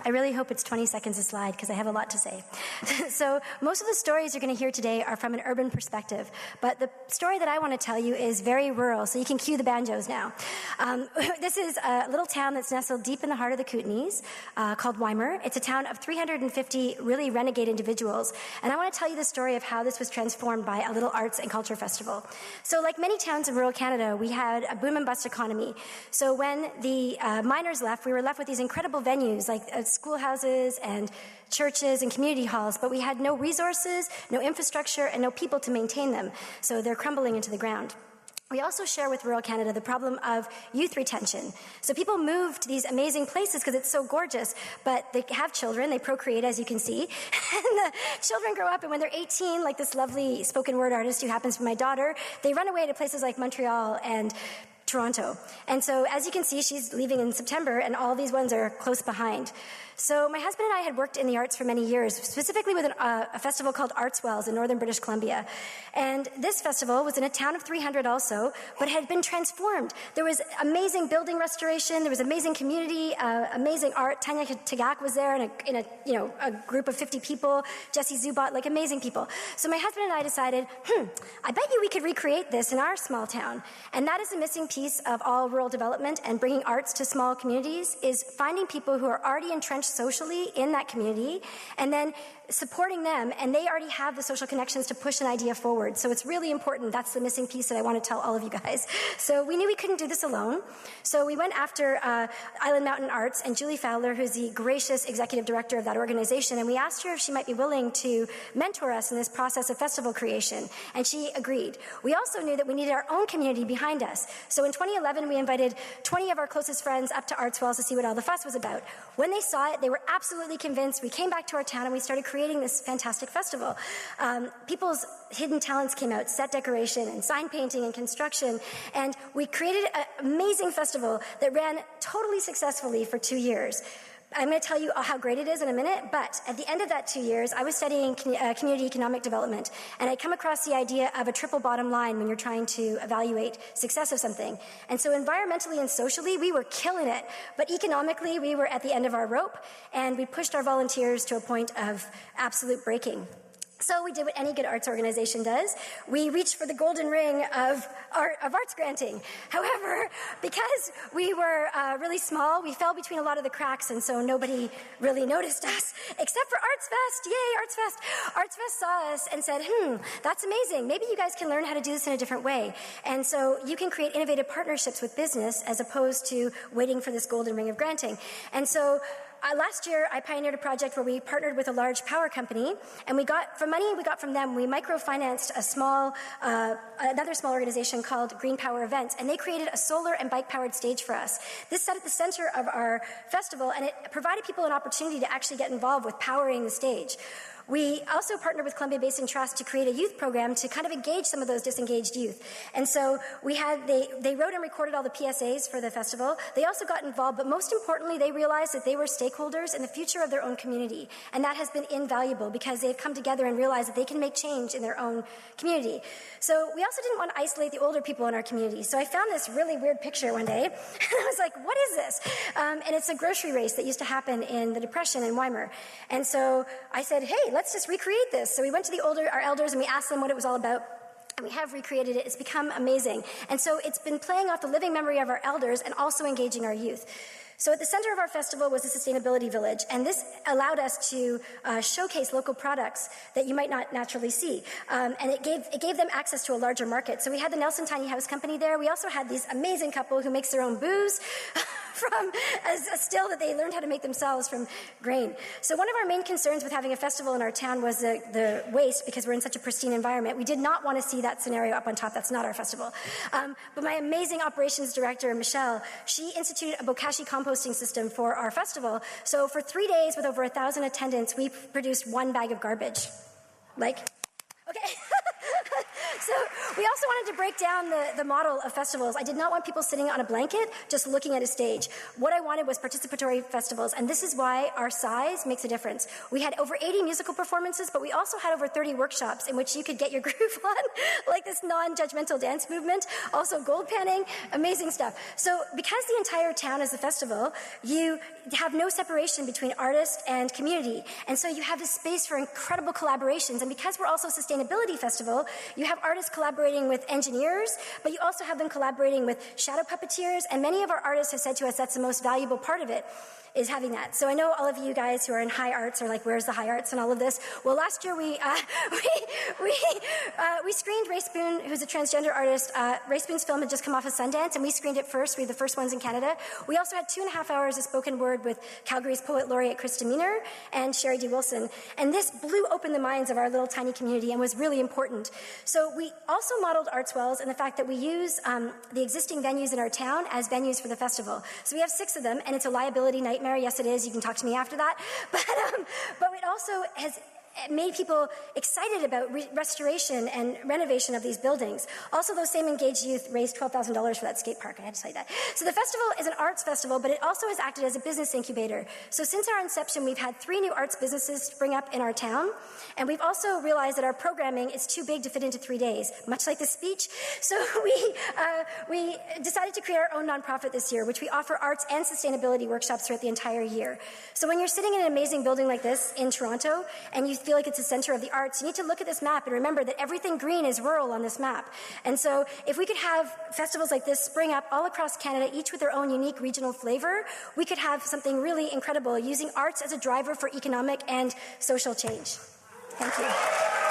I really hope it's 20 seconds a slide because I have a lot to say. So most of the stories you're going to hear today are from an urban perspective, but the story that I want to tell you is very rural, so you can cue the banjos now. This is a little town that's nestled deep in the heart of the Kootenays called Weimar. It's a town of 350 really renegade individuals, and I want to tell you the story of how this was transformed by a little arts and culture festival. So like many towns in rural Canada, we had a boom and bust economy. So when the miners left, we were left with these incredible venues like schoolhouses and churches and community halls, but we had no resources, no infrastructure, and no people to maintain them. So they're crumbling into the ground. We also share with rural Canada the problem of youth retention. So people move to these amazing places because it's so gorgeous, but they have children, they procreate, as you can see, and the children grow up, and when they're 18, like this lovely spoken word artist who happens to be my daughter, they run away to places like Montreal and Toronto. And so, as you can see, she's leaving in September, and all these ones are close behind. So my husband and I had worked in the arts for many years, specifically with a festival called ArtsWest in northern British Columbia. And this festival was in a town of 300 also, but had been transformed. There was amazing building restoration, there was amazing community, amazing art. Tanya Tagak was there in a group of 50 people, Jesse Zubat, like amazing people. So my husband and I decided, I bet you we could recreate this in our small town. And that is the missing piece of all rural development and bringing arts to small communities, is finding people who are already entrenched socially in that community and then supporting them, and they already have the social connections to push an idea forward. So it's really important. That's the missing piece that I want to tell all of you guys. So we knew we couldn't do this alone. So we went after Island Mountain Arts and Julie Fowler, who's the gracious executive director of that organization, and we asked her if she might be willing to mentor us in this process of festival creation, and she agreed. We also knew that we needed our own community behind us. So in 2011, we invited 20 of our closest friends up to ArtsWest to see what all the fuss was about. When they saw it, they were absolutely convinced. We came back to our town and we started creating this fantastic festival. People's hidden talents came out, set decoration and sign painting and construction, and we created an amazing festival that ran totally successfully for 2 years. I'm going to tell you how great it is in a minute, but at the end of that 2 years, I was studying community economic development, and I come across the idea of a triple bottom line when you're trying to evaluate success of something. And so environmentally and socially, we were killing it, but economically, we were at the end of our rope, and we pushed our volunteers to a point of absolute breaking. So we did what any good arts organization does. We reached for the golden ring of arts granting. However, because we were really small, we fell between a lot of the cracks, and so nobody really noticed us, except for ArtsVest. Yay, ArtsVest. ArtsVest saw us and said, that's amazing. Maybe you guys can learn how to do this in a different way. And so you can create innovative partnerships with business as opposed to waiting for this golden ring of granting. And so last year, I pioneered a project where we partnered with a large power company, and we got, from money we got from them, we microfinanced another small organization called Green Power Events, and they created a solar and bike-powered stage for us. This sat at the center of our festival, and it provided people an opportunity to actually get involved with powering the stage. We also partnered with Columbia Basin Trust to create a youth program to kind of engage some of those disengaged youth. And so they wrote and recorded all the PSAs for the festival. They also got involved, but most importantly, they realized that they were stakeholders in the future of their own community. And that has been invaluable because they've come together and realized that they can make change in their own community. So we also didn't want to isolate the older people in our community. So I found this really weird picture one day, and I was like, what is this? And it's a grocery race that used to happen in the Depression in Weimar. And so I said, hey, let's just recreate this. So we went to our elders, and we asked them what it was all about. And we have recreated it. It's become amazing. And so it's been playing off the living memory of our elders and also engaging our youth. So at the center of our festival was a sustainability village, and this allowed us to showcase local products that you might not naturally see. And it gave them access to a larger market. So we had the Nelson Tiny House Company there. We also had this amazing couple who makes their own booze from a still that they learned how to make themselves from grain. So one of our main concerns with having a festival in our town was the waste, because we're in such a pristine environment. We did not want to see that scenario up on top. That's not our festival. But my amazing operations director, Michelle, she instituted a bokashi composting system for our festival. So for 3 days with over 1,000 attendants, we produced 1 bag of garbage. Okay. So We also wanted to break down the model of festivals. I did not want people sitting on a blanket just looking at a stage. What I wanted was participatory festivals, and this is why our size makes a difference. We had over 80 musical performances, but we also had over 30 workshops in which you could get your groove on, like this non-judgmental dance movement, also gold panning, amazing stuff. So because the entire town is a festival, you have no separation between artist and community, and so you have this space for incredible collaborations. And because we're also a sustainability festival, you have artists collaborating with engineers, but you also have them collaborating with shadow puppeteers, and many of our artists have said to us that's the most valuable part of it, is having that. So I know all of you guys who are in high arts are like, where's the high arts and all of this? Well, last year we screened Ray Spoon, who's a transgender artist. Ray Spoon's film had just come off of Sundance, and we screened it first. We were the first ones in Canada. We also had 2.5 hours of spoken word with Calgary's poet laureate Krista Meener and Sherry D. Wilson. And this blew open the minds of our little tiny community and was really important. So we also modeled artswells in the fact that we use the existing venues in our town as venues for the festival. So we have 6 of them, and it's a liability nightmare. Yes, it is. You can talk to me after that. But it also has made people excited about restoration and renovation of these buildings. Also, those same engaged youth raised $12,000 for that skate park. I had to tell you that. So the festival is an arts festival, but it also has acted as a business incubator. So since our inception, we've had 3 new arts businesses spring up in our town, and we've also realized that our programming is too big to fit into 3 days, much like this speech. So we decided to create our own nonprofit this year, which we offer arts and sustainability workshops throughout the entire year. So when you're sitting in an amazing building like this in Toronto, and you feel like it's the center of the arts, you need to look at this map and remember that everything green is rural on this map. And so if we could have festivals like this spring up all across Canada, each with their own unique regional flavor, we could have something really incredible using arts as a driver for economic and social change. Thank you.